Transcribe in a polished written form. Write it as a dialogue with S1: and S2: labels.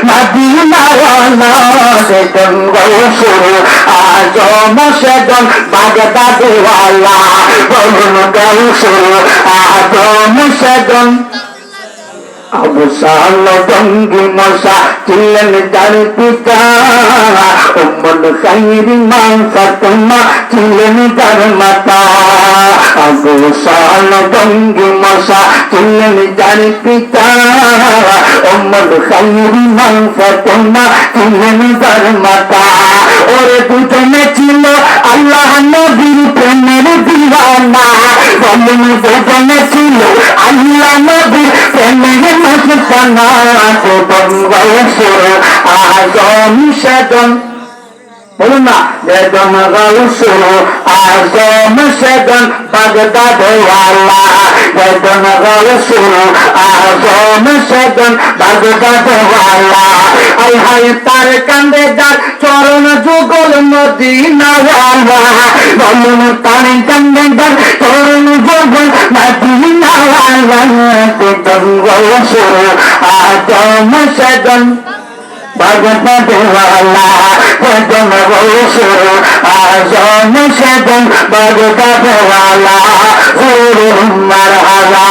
S1: মদিনাওয়ালা সেজন গৌসুর আজম সেজন বাগদাদিওয়ালা বলুন গৌসুর আজম সেজন আবু সাল জঙ্গি মশা ছিলেন যার পিতা উম্মুল খাইরি মা ফাতেমা ছিলেন যার মাতা আবু সাল জঙ্গি মশা ছিলেন যার পিতা উম্মুল খাইরি মা ফাতেমা ছিলেন যার মাতা ওরে দুজনে ছিল আল্লাহ নবীর প্রেমের দিওয়ানা বলুন দুজনে ছিল আল্লাহ নবীর প্রেমের মস্তানা সেজন গৌসুর আজম সেজন বলুন না সেজন গৌসুর আজম সেজন বাগদাদিওয়ালা সেজন গৌসুর আজম সেজন বাগদাদিওয়ালা আই হাই তার কান্দে যার চরণ যুগল মদিনাওয়ালা বলুন তার কান্দে যার চরণ যুগল মদিনাওয়ালা সেজন গৌসুর আজম সেজন বাগদাদিওয়ালা সেজন গৌসুর আজম সেজন বাগদাদিওয়ালা মারহাবা।